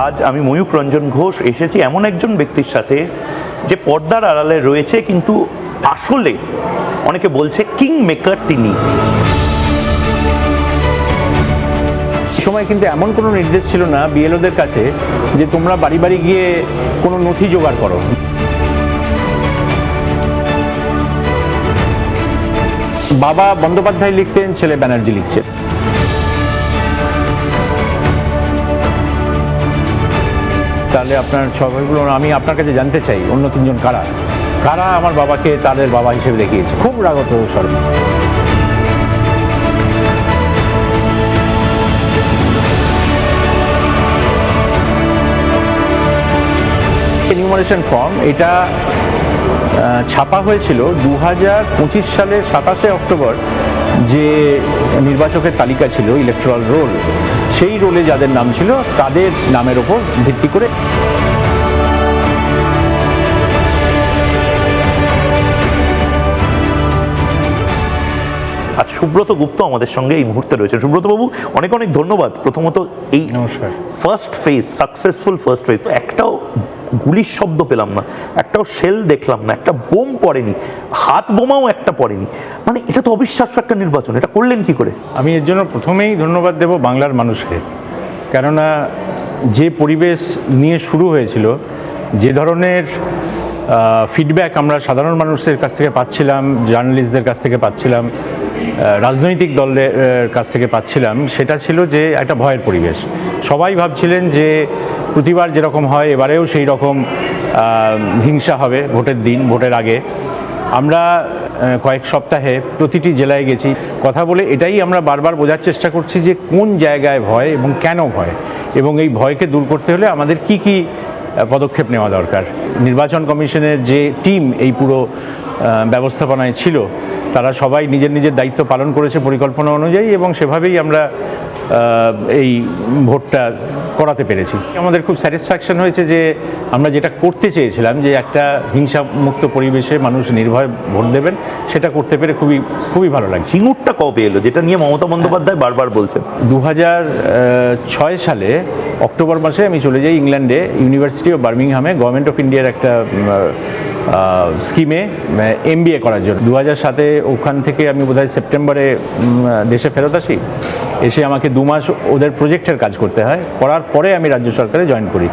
আজ আমি ময়ূক রঞ্জন ঘোষ এসেছি এমন একজন ব্যক্তির সাথে যে পর্দার আড়ালে রয়েছে কিন্তু আসলে অনেকে বলছে কিং মেকার তিনি। সময় কিন্তু এমন কোনো নির্দেশ ছিল না বিএলওদের কাছে যে তোমরা বাড়ি বাড়ি গিয়ে কোনো নথি জোগাড় করো। বাবা বন্দ্যোপাধ্যায় লিখতেন, ছেলে ব্যানার্জি লিখছে। তাহলে আপনার ছবিগুলো আমি আপনার কাছে জানতে চাই, অন্য তিনজন কারা কারা আমার বাবাকে তাদের বাবা হিসেবে দেখিয়েছে। খুব রাগত স্বরে। এনিউমারেশন ফর্ম এটা ছাপা হয়েছিল 2025 সালের 27শে অক্টোবর। যে নির্বাচকের তালিকা ছিল, ইলেকট্রাল রোল, সেই রোলে যাদের নাম ছিল তাদের নামের ওপর ভিত্তি করে। আজ সুব্রত গুপ্ত আমাদের সঙ্গে এই মুহূর্তে রয়েছে। সুব্রত বাবু, অনেক অনেক ধন্যবাদ। প্রথমত এই নমস্কার। First phase, successful first phase, একটাও গুলির শব্দ পেলাম না, একটাও শেল দেখলাম না, একটা বোম পড়েনি, হাত বোমাও একটা পড়েনি। মানে এটা তো অবিশ্বাস্য একটা নির্বাচন, এটা করলেন কি করে? আমি এর জন্য প্রথমেই ধন্যবাদ দেব বাংলার মানুষকে, কেননা যে পরিবেশ নিয়ে শুরু হয়েছিল, যে ধরনের ফিডব্যাক আমরা সাধারণ মানুষের কাছ থেকে পাচ্ছিলাম, জার্নালিস্টদের কাছ থেকে পাচ্ছিলাম, রাজনৈতিক দলের কাছ থেকে পাচ্ছিলাম, সেটা ছিল যে একটা ভয়ের পরিবেশ। সবাই ভাবছিলেন যে প্রতিবার যেরকম হয় এবারেও সেই রকম হিংসা হবে ভোটের দিন, ভোটের আগে। আমরা কয়েক সপ্তাহে প্রতিটি জেলায় গেছি, কথা বলে এটাই আমরা বারবার বোঝার চেষ্টা করছি যে কোন জায়গায় ভয় এবং কেন ভয়, এবং এই ভয়কে দূর করতে হলে আমাদের কি কি পদক্ষেপ নেওয়া দরকার। নির্বাচন কমিশনের যে টিম এই পুরো ব্যবস্থাপনায় ছিল, তারা সবাই নিজের নিজের দায়িত্ব পালন করেছে পরিকল্পনা অনুযায়ী, এবং সেভাবেই আমরা এই ভোটটা করাতে পেরেছি। আমাদের খুব স্যাটিসফ্যাকশন হয়েছে যে আমরা যেটা করতে চেয়েছিলাম, যে একটা হিংসামুক্ত পরিবেশে মানুষ নির্ভয়ে ভোট দেবেন, সেটা করতে পেরে খুবই খুবই ভালো লাগছে। সিঙ্গুরটা কবে এলো, যেটা নিয়ে মমতা বন্দ্যোপাধ্যায় বারবার বলছেন? 2006 সালে অক্টোবর মাসে আমি চলে যাই ইংল্যান্ডে, ইউনিভার্সিটি অফ বার্মিংহামে গভর্নমেন্ট অফ ইন্ডিয়ার একটা স্কিমে MBA করার জন্য। 2007-এ ওখান থেকে আমি বোধহয় সেপ্টেম্বরে দেশে ফেরত আসি। এসে আমাকে 2 মাস ওদের প্রজেক্টের কাজ করতে হয়, করার পরে আমি রাজ্য সরকারে জয়েন করি।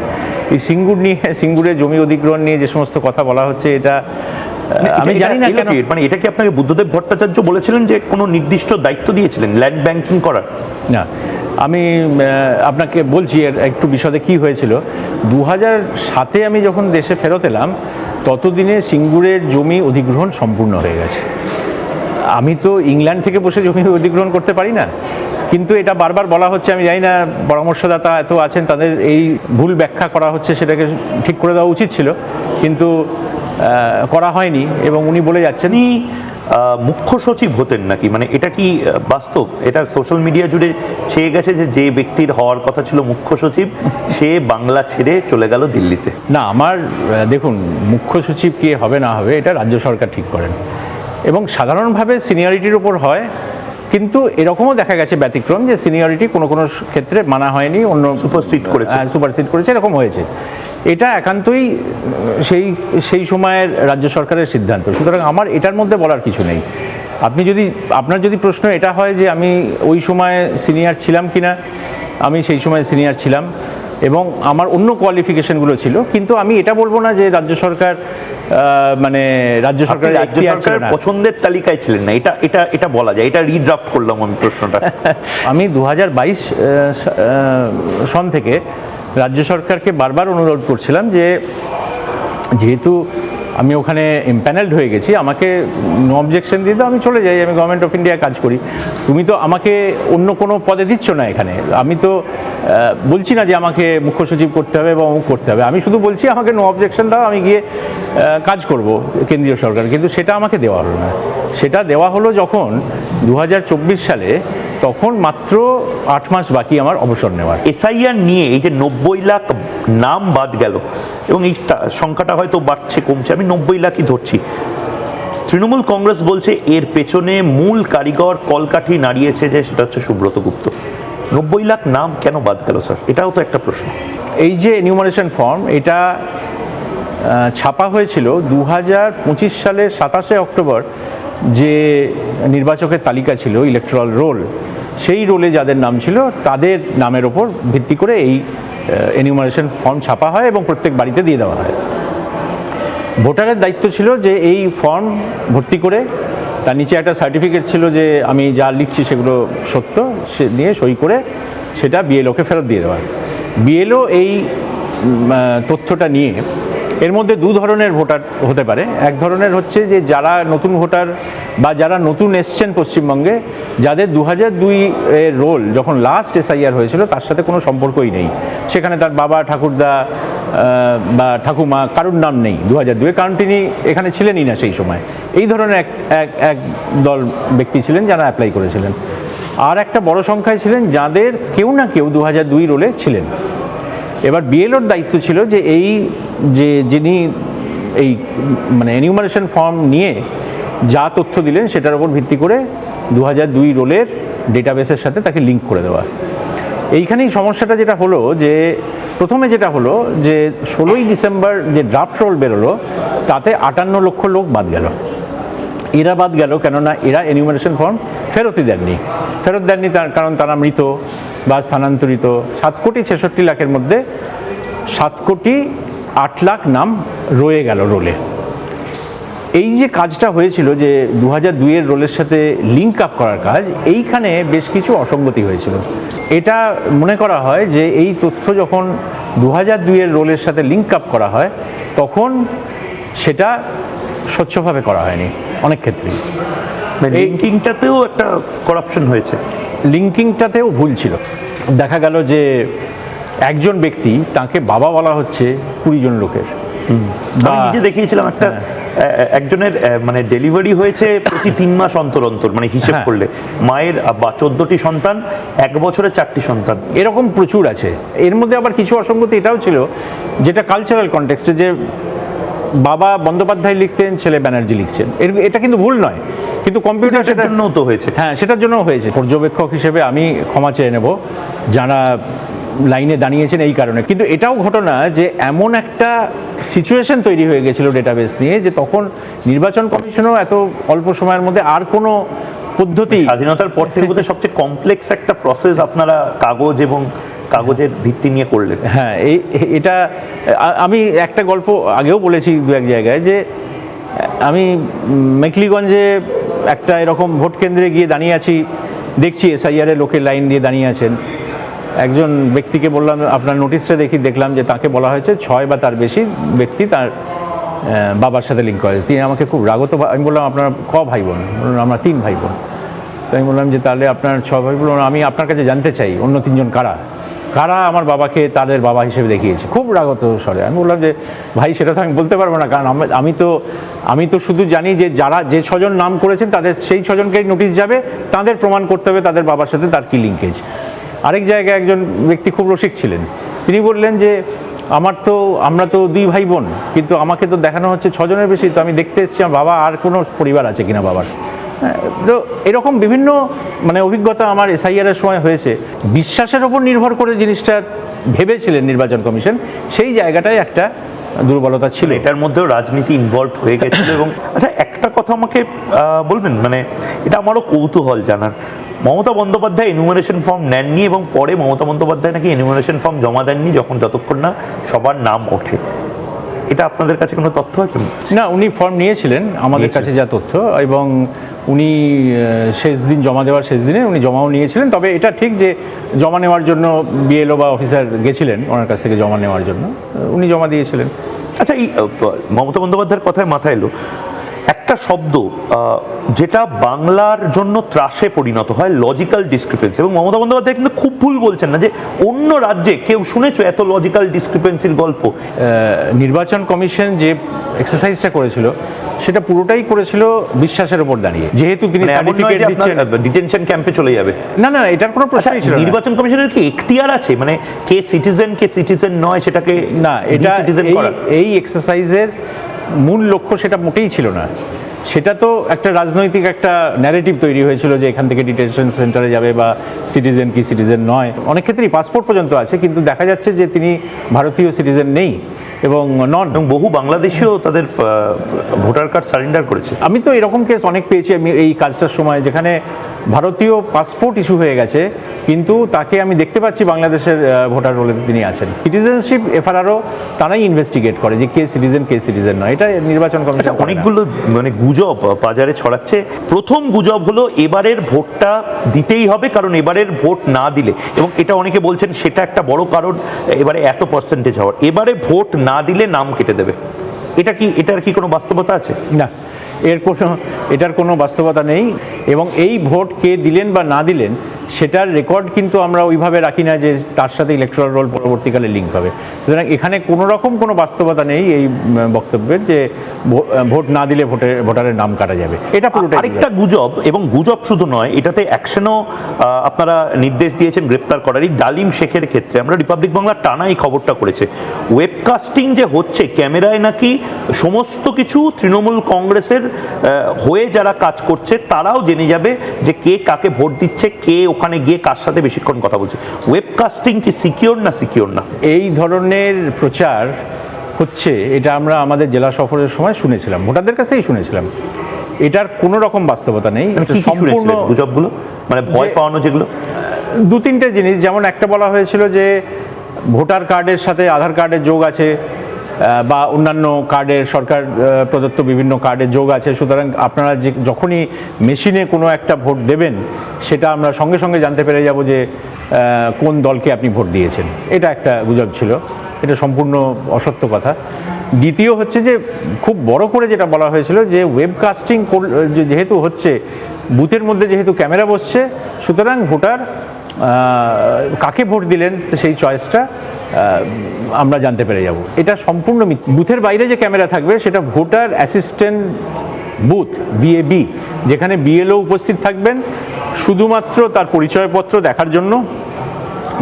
এই সিঙ্গুর নিয়ে, সিঙ্গুরের জমি অধিগ্রহণ নিয়ে যে সমস্ত কথা বলা হচ্ছে, এটা আমি জানি না কেন। মানে এটা কি আপনাকে বুদ্ধদেব ভট্টাচার্য বলেছিলেন যে কোনো নির্দিষ্ট দায়িত্ব দিয়েছিলেন ল্যান্ড ব্যাংকিং করার? না, আমি আপনাকে বলছি একটু বিশদে কি হয়েছিল। 2007-এ আমি যখন দেশে ফেরত এলাম, ততদিনে সিঙ্গুরের জমি অধিগ্রহণ সম্পূর্ণ হয়ে গেছে। আমি তো ইংল্যান্ড থেকে বসে জমি অধিগ্রহণ করতে পারি না, কিন্তু এটা বারবার বলা হচ্ছে। আমি জানি না, পরামর্শদাতা এত আছেন, তাদের এই ভুল ব্যাখ্যা করা হচ্ছে, সেটাকে ঠিক করে দেওয়া উচিত ছিল, কিন্তু করা হয়নি। এবং উনি বলে যাচ্ছেন মুখ্য সচিব হতেন নাকি, মানে এটা কি বাস্তব? এটা সোশ্যাল মিডিয়া জুড়ে ছেয়ে গেছে যে ব্যক্তির হওয়ার কথা ছিল মুখ্য সচিব, সে বাংলা ছেড়ে চলে গেল দিল্লিতে। না, আমার দেখুন, মুখ্য সচিব কে হবে না হবে এটা রাজ্য সরকার ঠিক করেন, এবং সাধারণভাবে সিনিয়রিটির ওপর হয়। কিন্তু এরকমও দেখা গেছে ব্যতিক্রম, যে সিনিয়রিটি কোনো কোনো ক্ষেত্রে মানা হয়নি, অন্য সুপারসিড করেছে, এরকম হয়েছে। এটা একান্তই সেই সময়ের রাজ্য সরকারের সিদ্ধান্ত। সুতরাং আমার এটার মধ্যে বলার কিছু নেই। আপনার যদি প্রশ্ন এটা হয় যে আমি ওই সময় সিনিয়র ছিলাম কিনা, আমি সেই সময় সিনিয়র ছিলাম, এবং আমার অন্য কোয়ালিফিকেশনগুলো ছিল, কিন্তু আমি এটা বলবো না যে রাজ্য সরকার রাজ্য সরকারের পছন্দের তালিকায় ছিলেন না, এটা বলা যায়। এটা রিড্রাফট করলাম আমি প্রশ্নটা। আমি 2022 সন থেকে রাজ্য সরকারকে বারবার অনুরোধ করছিলাম যে যেহেতু আমি ওখানে এমপ্যানেলড হয়ে গেছি, আমাকে নো অবজেকশন দিয়ে দাও, আমি চলে যাই, আমি গভর্নমেন্ট অফ ইন্ডিয়া কাজ করি। তুমি তো আমাকে অন্য কোনো পদে দিচ্ছ না এখানে। আমি তো বলছি না যে আমাকে মুখ্য সচিব করতে হবে বা অমুক করতে হবে, আমি শুধু বলছি আমাকে নো অবজেকশন দাও, আমি গিয়ে কাজ করব কেন্দ্রীয় সরকার। কিন্তু সেটা আমাকে দেওয়া হলো না। সেটা দেওয়া হলো যখন 2024 সালে, তখন মাত্র 8 মাস বাকি আমার অবসর নেওয়ার। এসআইআর নিয়ে এই যে 90 লাখ নাম বাদ গেল, এবং এই সংখ্যাটা হয়তো বাড়ছে কমছে, আমি 90 লাখই ধরছি। তৃণমূল কংগ্রেস বলছে এর পেছনে মূল কারিগর কলকাঠি নাড়িয়েছে যে সেটা হচ্ছে সুব্রত গুপ্ত। 90 লাখ নাম কেন বাদ গেল স্যার, এটাও তো একটা প্রশ্ন। এই যে এনিউমারেশন ফর্ম, এটা ছাপা হয়েছিল 2025 সালের 27শে অক্টোবর। যে নির্বাচকের তালিকা ছিল, ইলেকট্রাল রোল, সেই রোলে যাদের নাম ছিল তাদের নামের ওপর ভিত্তি করে এই এনিউমারেশন ফর্ম ছাপা হয় এবং প্রত্যেক বাড়িতে দিয়ে দেওয়া হয়। ভোটারের দায়িত্ব ছিল যে এই ফর্ম ভর্তি করে তার নিচে একটা সার্টিফিকেট ছিল যে আমি যা লিখছি সেগুলো সত্য, সে নিয়ে সই করে সেটা বিএলওকে ফেরত দিয়ে দেওয়া। বিএলও এই তথ্যটা নিয়ে, এর মধ্যে দু ধরনের ভোটার হতে পারে। এক ধরনের হচ্ছে যে যারা নতুন ভোটার বা যারা নতুন এসছেন পশ্চিমবঙ্গে, যাদের 2002 এর রোল যখন লাস্ট এসআইআর হয়েছিল তার সাথে কোনো সম্পর্কই নেই, সেখানে তার বাবা, ঠাকুরদা বা ঠাকুমা কারুর নাম নেই 2002, কারণ তিনি এখানে ছিলেনই না সেই সময়। এই ধরনের এক দল ব্যক্তি ছিলেন যারা অ্যাপ্লাই করেছিলেন। আর একটা বড় সংখ্যায় ছিলেন যাদের কেউ না কেউ 2002 রোলে ছিলেন। এবার বিএলওর দায়িত্ব ছিল যে এই যিনি এই মানে এনিউমারেশন ফর্ম নিয়ে যা তথ্য দিলেন সেটার উপর ভিত্তি করে 2002 রোলের ডেটাবেসের সাথে তাকে লিঙ্ক করে দেওয়া। এইখানেই সমস্যাটা যেটা হলো যে প্রথমে যেটা হলো যে 16ই ডিসেম্বর যে ড্রাফট রোল বেরোলো তাতে 58 লক্ষ লোক বাদ গেল। এরা বাদ গেল কেননা এরা এনিউমারেশন ফর্ম ফেরত দেননি তার কারণ তারা মৃত বা স্থানান্তরিত। 7,66,00,000 লাখের মধ্যে 7,08,00,000 নাম রয়ে গেল রোলে। এই যে কাজটা হয়েছিল যে 2002 এর রোলের সাথে লিঙ্ক আপ করার কাজ, এইখানে বেশ কিছু অসঙ্গতি হয়েছিল। এটা মনে করা হয় যে এই তথ্য যখন 2002 এর রোলের সাথে লিঙ্ক আপ করা হয় তখন সেটা স্বচ্ছভাবে করা হয়নি অনেক ক্ষেত্রেই। লিঙ্কিংটাতেও একটা করাপশন হয়েছে, লিঙ্কিংটাতেও ভুল ছিল। দেখা গেল যে একজন ব্যক্তি, তাকে বাবা বলা হচ্ছে 20 জন লোকের। আমি নিজে দেখিয়েছিলাম একটা একজনের মানে ডেলিভারি হয়েছে প্রতি 3 মাস অন্তর অন্তর, মানে হিসেব করলে মায়ের বা 14টি সন্তান, 1 বছরে 4টি সন্তান, এরকম প্রচুর আছে। এর মধ্যে আবার কিছু অসঙ্গতি এটাও ছিল যেটা কালচারাল কনটেক্সটে, যে বাবা বন্দ্যোপাধ্যায় লিখতেন, ছেলে ব্যানার্জি লিখছেন, এটা কিন্তু ভুল নয়, কিন্তু কম্পিউটার সেটার জন্য তো হয়েছে। হ্যাঁ, সেটার জন্য হয়েছে। পর্যবেক্ষক হিসেবে আমি ক্ষমা চেয়ে নেব যারা লাইনে দাঁড়িয়েছেন এই কারণে। কিন্তু এটাও ঘটনা যে এমন একটা সিচুয়েশন তৈরি হয়ে গেছিল ডেটাবেস নিয়ে যে তখন নির্বাচন কমিশনও এত অল্প সময়ের মধ্যে আর কোনো পদ্ধতি, স্বাধীনতার পর থেকে বোধহয় সবচেয়ে কমপ্লেক্স একটা প্রসেস আপনারা কাগজ এবং কাগজের ভিত্তি নিয়ে করলেন। হ্যাঁ, এটা আমি একটা গল্প আগেও বলেছি দু এক জায়গায়, যে আমি মেখলিগঞ্জে একটা এরকম ভোট কেন্দ্রে গিয়ে দাঁড়িয়ে আছি, দেখছি এসআইআরের লোকের লাইন দিয়ে দাঁড়িয়ে আছেন। একজন ব্যক্তিকে বললাম আপনার নোটিশটা দেখলাম যে তাকে বলা হয়েছে 6 বা তার বেশি ব্যক্তি তার বাবার সাথে লিঙ্ক করে। তিনি আমাকে খুব রাগত, আমি বললাম আপনারা ভাই বোন? আমরা 3 ভাই বোন। তো আমি বললাম যে তাহলে আপনার 6 ভাই বোন, আমি আপনার কাছে জানতে চাই অন্য 3 জন কারা আমার বাবাকে তাদের বাবা হিসেবে দেখিয়েছে, খুব রাগত স্বরে। আমি বললাম যে ভাই সেটা তো আমি বলতে পারবো না, কারণ আমি তো শুধু জানি যে যে 6 জন নাম করেছেন তাদের সেই 6 জনকেই নোটিশ যাবে, তাদের প্রমাণ করতে হবে তাদের বাবার সাথে তার কী লিঙ্কেজ। আরেক জায়গায় একজন ব্যক্তি খুব রসিক ছিলেন, তিনি বললেন যে আমরা তো 2 ভাই বোন, কিন্তু আমাকে তো দেখানো হচ্ছে 6 জনের বেশি, তো আমি দেখতে এসেছি আমার বাবা আর কোনো পরিবার আছে কিনা বাবার। তো এরকম বিভিন্ন মানে অভিজ্ঞতা আমার এসআইআরের সময় হয়েছে। বিশ্বাসের ওপর নির্ভর করে জিনিসটা ভেবেছিলেন নির্বাচন কমিশন, সেই জায়গাটায় একটা দুর্বলতা ছিল। এটার মধ্যেও রাজনীতি ইনভলভ হয়ে গেছিল। এবং আচ্ছা, একটা কথা আমাকে বলবেন, মানে এটা আমারও কৌতূহল জানার, মমতা বন্দ্যোপাধ্যায় এনিউমারেশন ফর্ম নেননি এবং পরে মমতা বন্দ্যোপাধ্যায় নাকি এনিউমারেশন ফর্ম জমা দেননি যতক্ষণ না সবার নাম ওঠে, এটা আপনাদের কাছে কোনো তথ্য আছে? না, উনি ফর্ম নিয়েছিলেন আমাদের কাছে যা তথ্য, এবং উনি শেষ দিনে উনি জমাও নিয়েছিলেন। তবে এটা ঠিক যে জমা নেওয়ার জন্য বিএলও বা অফিসার গেছিলেন ওনার কাছ থেকে জমা নেওয়ার জন্য, উনি জমা দিয়েছিলেন। আচ্ছা, এই মমতা বন্দ্যোপাধ্যায়ের কথায় মাথায় এলো একটা শব্দ যেটা বাংলার জন্য ত্রাসে পরিণত হয়, লজিক্যাল ডিসক্রিপেন্সি। এবং মমতা বন্দ্যোপাধ্যায় কিন্তু খুব ভুল বলছেন না যে অন্য রাজ্যে কেউ শুনেছো এত লজিক্যাল ডিসক্রিপেন্সির গল্প? নির্বাচন কমিশন যে এক্সারসাইজটা করেছিল সেটা পুরোটাই করেছিল বিশ্বাসের উপর দাঁড়িয়ে, যেহেতু তিনি সার্টিফিকেট দিচ্ছেন, ডিটেনশন ক্যাম্পে চলে যাবে না, এটার কোনো প্রশ্নই ছিল না। নির্বাচন কমিশনের কি এখতিয়ার আছে, মানে কে সিটিজেন নয় সেটাকে না, এটা এই এক্সারসাইজের মূল লক্ষ্য সেটা মোটেই ছিল না। সেটা তো একটা রাজনৈতিক একটা ন্যারেটিভ তৈরি হয়েছিল যে এখান থেকে ডিটেনশন সেন্টারে যাবে বা সিটিজেন কি সিটিজেন নয়, অনেক ক্ষেত্রেই পাসপোর্ট পর্যন্ত আছে, কিন্তু দেখা যাচ্ছে যে তিনি ভারতীয় সিটিজেন নেই এবং নন। এবং বহু বাংলাদেশিও তাদের ভোটার কার্ড সারেন্ডার করেছে। আমি তো এরকম কেস অনেক পেয়েছি আমি এই কাজটার সময়, যেখানে ভারতীয় পাসপোর্ট ইস্যু হয়ে গেছে কিন্তু তাকে আমি দেখতে পাচ্ছি বাংলাদেশের ভোটার রোলে তিনি আছেন। সিটিজেনশিপ এফআরআরও তারাই ইনভেস্টিগেট করে যে কে সিটিজেন নয়, এটা নির্বাচন কমিশন। অনেকগুলো মানে গুজব বাজারে ছড়াচ্ছে। প্রথম গুজব হলো এবারের ভোটটা দিতেই হবে, কারণ এবারের ভোট না দিলে, এবং এটা অনেকে বলছেন সেটা একটা বড় কারণ এবারে এত পার্সেন্টেজ হওয়ার, এবারে ভোট না দিলে নাম কেটে দেবে। এটার কি কোনো বাস্তবতা আছে? না, এটার কোনো বাস্তবতা নেই। এবং এই ভোট কে দিলেন বা না দিলেন সেটার রেকর্ড কিন্তু আমরা ওইভাবে রাখি না যে তার সাথে ইলেকট্রাল রোল পরবর্তীকালে লিঙ্ক হবে। সুতরাং এখানে কোনো রকম কোনো বাস্তবতা নেই এই বক্তব্যের যে ভোট না দিলে ভোটারের নাম কাটা যাবে। এটা পুরোটা আরেকটা গুজব, এবং গুজব শুধু নয়, এটাতে অ্যাকশনও আপনারা নির্দেশ দিয়েছেন গ্রেপ্তার করারই। ডালিম শেখের ক্ষেত্রে আমরা রিপাবলিক বাংলা টানা এই খবরটা করেছে, ওয়েবকাস্টিং যে হচ্ছে ক্যামেরায়, নাকি সমস্ত কিছু তৃণমূল কংগ্রেসের হয়ে যারা কাজ করছে তারাও জেনে যাবে যে কে কাকে ভোট দিচ্ছে, কে ওখানে গিয়ে কার সাথে বেশিক্ষণ কথা বলছে। ওয়েবকাস্টিং কি সিকিউর না? এই ধরনের প্রচার হচ্ছে, এটা আমরা আমাদের জেলা সফরের সময় শুনেছিলাম, ভোটারদের কাছেই শুনেছিলাম। এটার কোনো রকম বাস্তবতা নেই। সম্পূর্ণ গুজবগুলো, মানে ভয় পাওয়ানো যেগুলো, দু তিনটে জিনিস। যেমন একটা বলা হয়েছিল যে ভোটার কার্ডের সাথে আধার কার্ডের যোগ আছে, বা অন্যান্য কার্ডের সরকার প্রদত্ত বিভিন্ন কার্ডের যোগ আছে, সুতরাং আপনারা যখনই মেশিনে কোনো একটা ভোট দেবেন সেটা আমরা সঙ্গে সঙ্গে জানতে পেরে যাব যে কোন দলকে আপনি ভোট দিয়েছেন। এটা একটা গুজব ছিল, এটা সম্পূর্ণ অসত্য কথা। দ্বিতীয় হচ্ছে যে খুব বড় করে যেটা বলা হয়েছিল যে ওয়েবকাস্টিং যেহেতু হচ্ছে, বুথের মধ্যে যেহেতু ক্যামেরা বসছে, সুতরাং ভোটার কাকে ভোট দিলেন সেই চয়েসটা আমরা জানতে পেরে যাব। এটা সম্পূর্ণ বুথের বাইরে যে ক্যামেরা থাকবে সেটা ভোটার অ্যাসিস্ট্যান্ট বুথ, বিএবি, যেখানে বিএলও উপস্থিত থাকবেন শুধুমাত্র তার পরিচয়পত্র দেখার জন্য,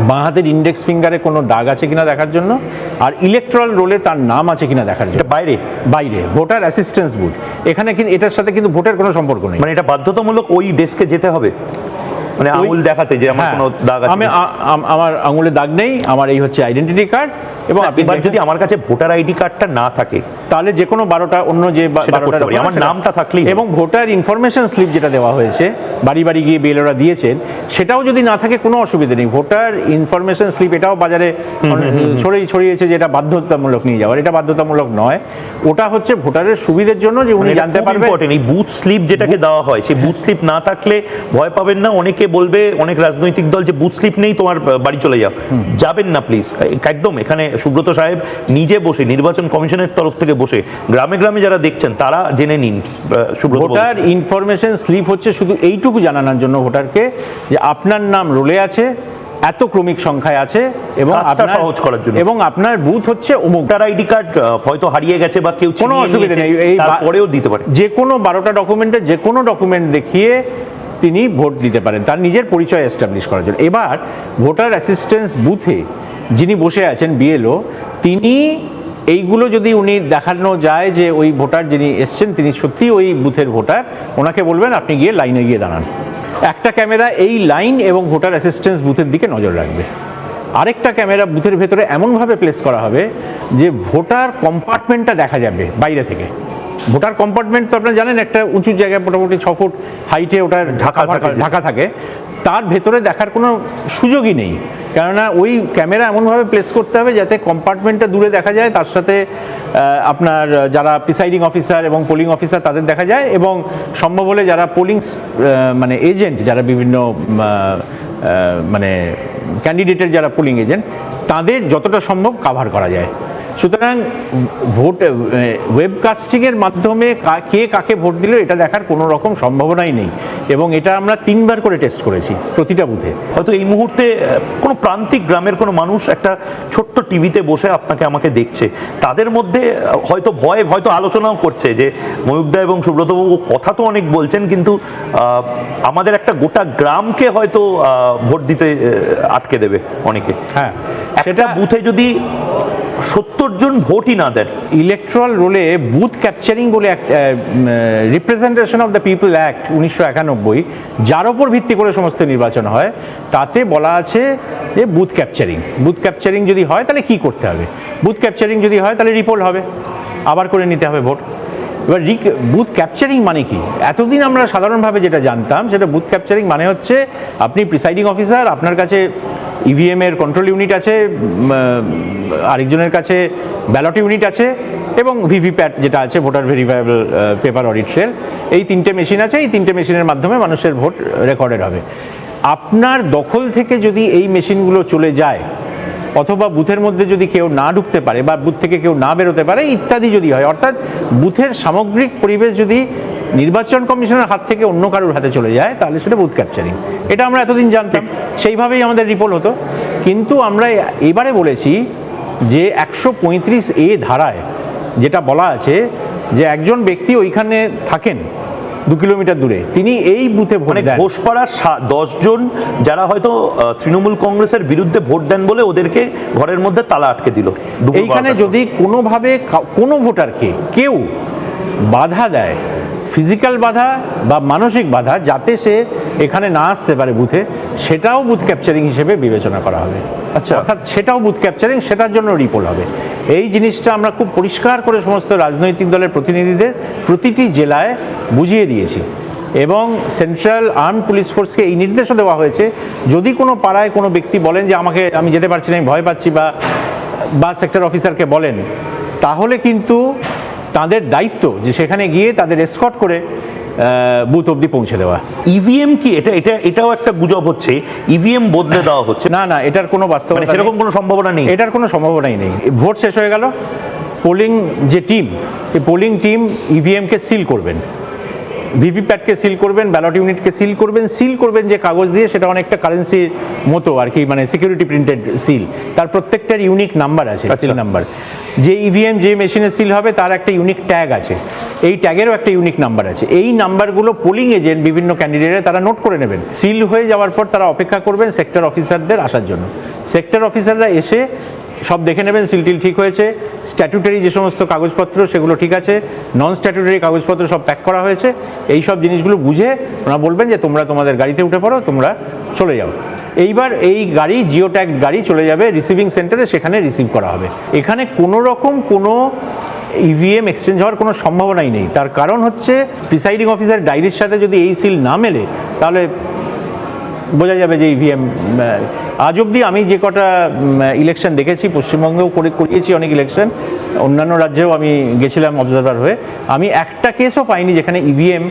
বাঁ হাতের ইন্ডেক্স ফিঙ্গারে কোনো দাগ আছে কিনা দেখার জন্য, আর ইলেকট্রাল রোলে তার নাম আছে কিনা দেখার জন্য। বাইরে ভোটার অ্যাসিস্ট্যান্স বুথ, এখানে কিন্তু এটার সাথে কিন্তু ভোটের কোনো সম্পর্ক নেই। মানে এটা বাধ্যতামূলক ওই ডেস্কে যেতে হবে, মানে আঙুল দেখাতে যে আমার কোনো দাগ আছে। আমার আঙুলে দাগ নেই, আমার এই হচ্ছে আইডেন্টিটি কার্ড। এবং এবার যদি আমার কাছে ভোটার আইডি কার্ডটা না থাকে তাহলে যে কোনো 12টা অন্য যে 12টা আমার নামটা থাকলেই, এবং ভোটার ইনফরমেশন স্লিপ যেটা দেওয়া হয়েছে বাড়ি বাড়ি গিয়ে বিএলওরা দিয়েছেন, সেটাও যদি না থাকে কোনো অসুবিধা নেই। ভোটার ইনফরমেশন স্লিপ এটাও বাজারে ছড়িয়েছে যে এটা বাধ্যতামূলক নিয়ে যাওয়ার, এটা বাধ্যতামূলক নয়। ওটা হচ্ছে ভোটারের সুবিধার জন্য যে উনি জানতে পারবেন। এই বুথ স্লিপ যেটাকে দেওয়া হয়, সেই বুথ স্লিপ না থাকলে ভয় পাবেন না। অনেকে বলবে, অনেক রাজনৈতিক দল, যে বুথ স্লিপ নেই তোমার বাড়ি চলে যাও, যাবেন না প্লিজ। একদম এখানে সুব্রত সাহেব নিজে বসে, নির্বাচন কমিশনের তরফ থেকে বসে গ্রামে গ্রামে যারা দেখছেন তারা জেনে নিন। ভোটার ইনফরমেশন স্লিপ হচ্ছে শুধু এইটুকু জানানোর জন্য ভোটারকে যে আপনার নাম রোলে আছে, এত ক্রমিক সংখ্যায় আছে, এবং আপনার সহজ করার জন্য, এবং আপনার বুথ হচ্ছে অমুক। ভোটার আইডি কার্ড হয়তো হারিয়ে গেছে বা কেউ, কোনো অসুবিধা নেই, এই পরেও দিতে পারে। যে কোনো 12টা ডকুমেন্টের যে কোনো ডকুমেন্ট দেখিয়ে তিনি ভোট দিতে পারেন তার নিজের পরিচয় এস্টাবলিশ করার জন্য। এবার ভোটার অ্যাসিস্ট্যান্স বুথে যিনি বসে আছেন বিএলও, তিনি এইগুলো যদি উনি দেখানো যায় যে ওই ভোটার যিনি এসছেন তিনি সত্যি ওই বুথের ভোটার, ওনাকে বলবেন আপনি গিয়ে লাইনে গিয়ে দাঁড়ান। একটা ক্যামেরা এই লাইন এবং ভোটার অ্যাসিস্ট্যান্স বুথের দিকে নজর রাখবে, আরেকটা ক্যামেরা বুথের ভেতরে এমনভাবে প্লেস করা হবে যে ভোটার কম্পার্টমেন্টটা দেখা যাবে বাইরে থেকে। ভোটার কম্পার্টমেন্ট তো আপনারা জানেন একটা উঁচু জায়গায়, মোটামুটি 6 ফুট হাইটে ওটার ঢাকা থাকে, তার ভেতরে দেখার কোনো সুযোগই নেই। কেননা ওই ক্যামেরা এমনভাবে প্লেস করতে হবে যাতে কম্পার্টমেন্টটা দূরে দেখা যায়, তার সাথে আপনার যারা প্রিসাইডিং অফিসার এবং পোলিং অফিসার তাদের দেখা যায়, এবং সম্ভব হলে যারা পোলিং মানে এজেন্ট, যারা বিভিন্ন মানে ক্যান্ডিডেটের যারা পোলিং এজেন্ট, তাদের যতটা সম্ভব কাভার করা যায়। সুতরাং ওয়েবকাস্টিংয়ের মাধ্যমে কে কাকে ভোট দিল এটা দেখার কোনো রকম সম্ভাবনাই নেই, এবং এটা আমরা 3বার করে টেস্ট করেছি প্রতিটা বুথে। হয়তো এই মুহূর্তে কোনো প্রান্তিক গ্রামের কোনো মানুষ একটা ছোট্ট টিভিতে বসে আপনাকে আমাকে দেখছে, তাদের মধ্যে হয়তো ভয়ে হয়তো আলোচনাও করছে যে ময়ূকদা এবং সুব্রতবাবু কথা তো অনেক বলছেন, কিন্তু আমাদের একটা গোটা গ্রামকে হয়তো ভোট দিতে আটকে দেবে অনেকে। হ্যাঁ, সেটা বুথে যদি 70 জন ভোটই না দেন। ইলেকট্রাল রোলে বুথ ক্যাপচারিং বলে representation of the people act 1991, যার ওপর ভিত্তি করে সমস্ত নির্বাচন হয়, তাতে বলা আছে যে বুথ ক্যাপচারিং যদি হয় তাহলে কি করতে হবে। বুথ ক্যাপচারিং যদি হয় তাহলে রিপোল হবে, আবার করে নিতে হবে ভোট। এবার বুথ ক্যাপচারিং মানে কি? এতদিন আমরা সাধারণভাবে যেটা জানতাম সেটা বুথ ক্যাপচারিং মানে হচ্ছে আপনি প্রিসাইডিং অফিসার, আপনার কাছে ইভিএম এর কন্ট্রোল ইউনিট আছে, আরেকজনের কাছে ব্যালট ইউনিট আছে, এবং ভিভিপ্যাট যেটা আছে voter verifiable paper audit trail, এই 3টে মেশিন আছে। এই 3টে মেশিনের মাধ্যমে মানুষের ভোট রেকর্ডেড হবে। আপনার দখল থেকে যদি এই মেশিনগুলো চলে যায়, অথবা বুথের মধ্যে যদি কেউ না ঢুকতে পারে বা বুথ থেকে কেউ না বেরোতে পারে ইত্যাদি যদি হয়, অর্থাৎ বুথের সামগ্রিক পরিবেশ যদি নির্বাচন কমিশনের হাত থেকে অন্য কারোর হাতে চলে যায়, তাহলে সেটা বুথ ক্যাপচারিং। এটা আমরা এতদিন জানতাম, সেইভাবেই আমাদের রিপোর্ট হতো। কিন্তু আমরা এবারে বলেছি যে 135A ধারায় যেটা বলা আছে যে একজন ব্যক্তি ওইখানে থাকেন 2 কিলোমিটার দূরে, তিনি এই বুথে ভোট দেন। ঘোষপাড়ার 10 জন যারা হয়তো তৃণমূল কংগ্রেসের বিরুদ্ধে ভোট দেন বলে ওদেরকে ঘরের মধ্যে তালা আটকে দিল। এইখানে যদি কোনোভাবে কোনো ভোটারকে কেউ বাধা দেয়, ফিজিক্যাল বাধা বা মানসিক বাধা, যাতে সে এখানে না আসতে পারে বুথে, সেটাও বুথ ক্যাপচারিং হিসেবে বিবেচনা করা হবে। আচ্ছা, অর্থাৎ সেটাও বুথ ক্যাপচারিং, সেটার জন্য রিপোর্ট হবে। এই জিনিসটা আমরা খুব পরিষ্কার করে সমস্ত রাজনৈতিক দলের প্রতিনিধিদের প্রতিটি জেলায় বুঝিয়ে দিয়েছি, এবং সেন্ট্রাল আর্মড পুলিশ ফোর্সকে এই নির্দেশও দেওয়া হয়েছে, যদি কোনো পাড়ায় কোনো ব্যক্তি বলেন যে আমি যেতে পারছি না, আমি ভয় পাচ্ছি, বা সেক্টর অফিসারকে বলেন, তাহলে কিন্তু তাদের দায়িত্ব যে সেখানে গিয়ে তাদের এসকর্ট করে বুথ অবধি পৌঁছে দেওয়া। ইভিএম কি এটাও একটা গুজব হচ্ছে, ইভিএম বদলে দেওয়া হচ্ছে? না, এটার কোনো বাস্তবতা, সেরকম কোনো সম্ভাবনা নেই। এটার কোনো সম্ভাবনাই নেই। ভোট শেষ হয়ে গেল, পোলিং যে টিম, এই পোলিং টিম ইভিএমকে সিল করবেন, ভিভিপ্যাটকে সিল করবেন, ব্যালট ইউনিটকে সিল করবেন যে কাগজ দিয়ে, সেটা অনেকটা কারেন্সির মতো আর কি, মানে সিকিউরিটি প্রিন্টেড সিল। তার প্রত্যেকটার ইউনিক নাম্বার আছে, সিল নাম্বার। যে ইভিএম যে মেশিনে সিল হবে তার একটা ইউনিক ট্যাগ আছে, এই ট্যাগেরও একটা ইউনিক নাম্বার আছে। এই নাম্বারগুলো পোলিং এজেন্ট বিভিন্ন ক্যান্ডিডেটরা তারা নোট করে নেবেন। সিল হয়ে যাওয়ার পর তারা অপেক্ষা করবেন সেক্টর অফিসারদের আসার জন্য। সেক্টর অফিসাররা এসে সব দেখে নেবেন, সিলটিল ঠিক হয়েছে, স্ট্যাটুটারি যে সমস্ত কাগজপত্র সেগুলো ঠিক আছে, নন স্ট্যাটুটারি কাগজপত্র সব প্যাক করা হয়েছে, এই সব জিনিসগুলো বুঝে ওনারা বলবেন যে তোমরা তোমাদের গাড়িতে উঠে পড়ো, তোমরা চলে যাও। এইবার এই গাড়ি, জিও ট্যাগ গাড়ি চলে যাবে রিসিভিং সেন্টারে, সেখানে রিসিভ করা হবে। এখানে কোনো রকম কোনো ইভিএম এক্সচেঞ্জ হওয়ার কোনো সম্ভাবনাই নেই। তার কারণ হচ্ছে প্রিসাইডিং অফিসার ডায়েরির সাথে যদি এই সিল না মেলে, তাহলে বোঝা যাবে যে ইভিএম। আজ অবধি আমি যে কটা ইলেকশন দেখেছি, পশ্চিমবঙ্গেও করিয়েছি অনেক ইলেকশন, অন্যান্য রাজ্যেও আমি গেছিলাম অবজারভার হয়ে, আমি একটা কেসও পাইনি যেখানে ইভিএম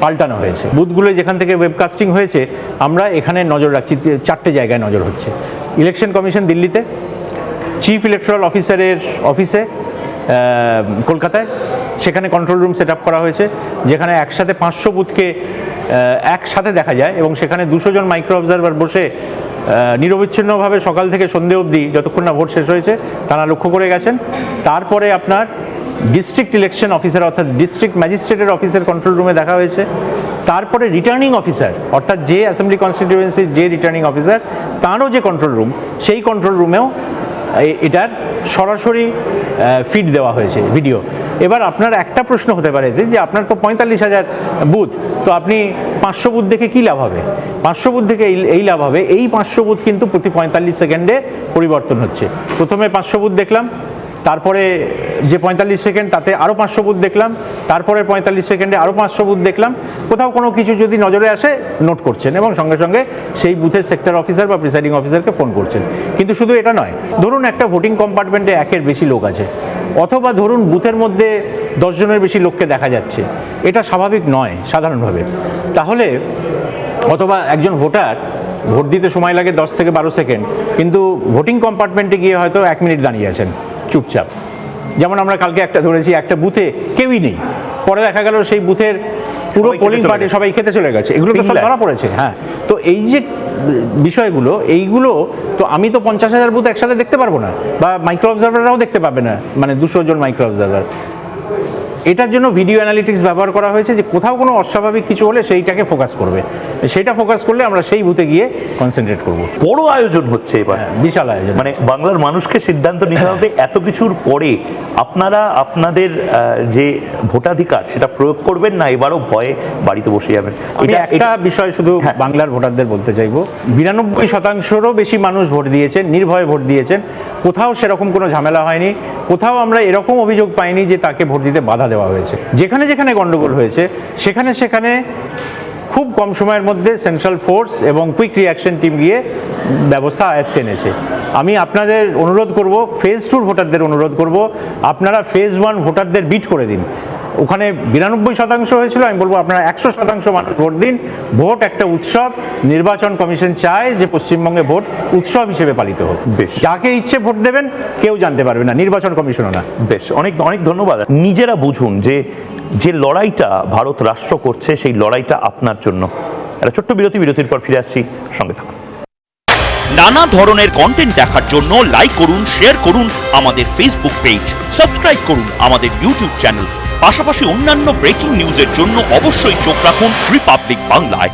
পাল্টানো হয়েছে। বুথগুলো যেখান থেকে ওয়েবকাস্টিং হয়েছে, আমরা এখানে নজর রাখছি, 4টে জায়গায় নজর হচ্ছে। ইলেকশন কমিশন দিল্লিতে, চিফ ইলেকট্রাল অফিসারের অফিসে কলকাতায়, সেখানে কন্ট্রোল রুম সেট আপ করা হয়েছে, যেখানে একসাথে 500 বুথকে একসাথে দেখা যায়, এবং সেখানে 200 জন মাইক্রো অবজারভার বসে নিরবিচ্ছিন্নভাবে সকাল থেকে সন্ধে অবধি, যতক্ষণ না ভোট শেষ হয়েছে, তারা লক্ষ্য করে গেছেন। তারপরে আপনার ডিস্ট্রিক্ট ইলেকশন অফিসার অর্থাৎ ডিস্ট্রিক্ট ম্যাজিস্ট্রেটের অফিসের কন্ট্রোল রুমে দেখা হয়েছে। তারপরে রিটার্নিং অফিসার অর্থাৎ যে অ্যাসেম্বলি কনস্টিটিউয়েন্সির যে রিটার্নিং অফিসার, তারও যে কন্ট্রোল রুম, সেই কন্ট্রোল রুমেও এটার সরাসরি ফিড দেওয়া হয়েছে ভিডিও। এবার আপনার একটা প্রশ্ন হতে পারে যে আপনার তো 45,000 বুথ, তো আপনি 500 বুথ দেখে কী লাভ হবে? 500 বুথ দেখে এই লাভ হবে, এই 500 বুথ কিন্তু প্রতি 45 সেকেন্ডে পরিবর্তন হচ্ছে। প্রথমে 500 বুথ দেখলাম, তারপরে যে 45 সেকেন্ড তাতে আরও 500 বুথ দেখলাম, তারপরে 45 সেকেন্ডে আরও 500 বুথ দেখলাম। কোথাও কোনো কিছু যদি নজরে আসে নোট করছেন এবং সঙ্গে সঙ্গে সেই বুথের সেক্টর অফিসার বা প্রিসাইডিং অফিসারকে ফোন করছেন। কিন্তু শুধু এটা নয়, ধরুন একটা ভোটিং কম্পার্টমেন্টে 1-এর বেশি লোক আছে, অথবা ধরুন বুথের মধ্যে 10 জনের বেশি লোককে দেখা যাচ্ছে, এটা স্বাভাবিক নয় সাধারণভাবে। তাহলে অথবা একজন ভোটার ভোট দিতে সময় লাগে 10 থেকে 12 সেকেন্ড, কিন্তু ভোটিং কম্পার্টমেন্টে গিয়ে হয়তো 1 মিনিট দাঁড়িয়ে আছেন চুপচাপ। যেমন আমরা কালকে একটা ধরেছি, একটা বুথে কেউই নেই, পরে দেখা গেল সেই বুথের পুরো পোলিং পার্টি সবাই খেতে চলে গেছে। এগুলো তো সব ধরা পড়েছে। হ্যাঁ, তো এই যে বিষয়গুলো, এইগুলো তো আমি তো 50,000 বুথ একসাথে দেখতে পারবো না, বা মাইক্রো অবজারভাররাও দেখতে পাবে না, মানে 200 জন মাইক্রো অবজারভার। এটার জন্য ভিডিও অ্যানালিটিক্স ব্যবহার করা হয়েছে, যে কোথাও কোনো অস্বাভাবিক কিছু হলে সেইটাকে ফোকাস করবে, সেইটা ফোকাস করলে আমরা সেই বুথে গিয়ে কনসেন্ট্রেট করব। বড় আয়োজন হচ্ছে এবার, বিশাল আয়োজন। মানে বাংলার মানুষকে সিদ্ধান্ত নিতে হবে এত কিছুর পরে আপনারা আপনাদের যে ভোটাধিকার সেটা প্রয়োগ করবেন না এবারও ভয়ে বাড়িতে বসে যাবেন। আমি একটা বিষয় শুধু বাংলার ভোটারদের বলতে চাইবো, 92% বেশি মানুষ ভোট দিয়েছেন, নির্ভয়ে ভোট দিয়েছেন, কোথাও সেরকম কোনো ঝামেলা হয়নি, কোথাও আমরা এরকম অভিযোগ পাইনি যে তাকে ভোট দিতে বাধা দেওয়া হয়েছে। যেখানে যেখানে গন্ডগোল হয়েছে সেখানে সেখানে খুব কম সময়ের মধ্যে সেন্ট্রাল ফোর্স এবং কুইক রিয়াকশন টিম গিয়ে ব্যবস্থা আয়ত্তে এনেছে। আমি আপনাদের অনুরোধ করব, ফেজ 2 ভোটারদের অনুরোধ করব, আপনারা ফেজ 1 ভোটারদের বিট করে দিন। ওখানে 92% হয়েছিল, আমি বলবো আপনারা 100% মানুষ ভোট দিন। ভোট একটা উৎসব, নির্বাচন কমিশন চায় যে পশ্চিমবঙ্গে ভোট উৎসব হিসেবে পালিত হোক। বেশ। যাকে ইচ্ছে ভোট দেবেন, কেউ জানতে পারবে না, নির্বাচন কমিশনও না। বেশ, অনেক অনেক ধন্যবাদ। নিজেরা বুঝুন যে যে লড়াইটা ভারত রাষ্ট্র করছে সেই লড়াইটা আপনার জন্য। একটা ছোট্ট বিরতির পর ফিরে আসছি, সঙ্গে থাকুন। নানা ধরনের কন্টেন্ট দেখার জন্য লাইক করুন, শেয়ার করুন আমাদের ফেসবুক পেজ, সাবস্ক্রাইব করুন আমাদের ইউটিউব চ্যানেল। পাশাপাশি অন্যান্য ব্রেকিং নিউজের জন্য অবশ্যই চোখ রাখুন রিপাবলিক বাংলায়।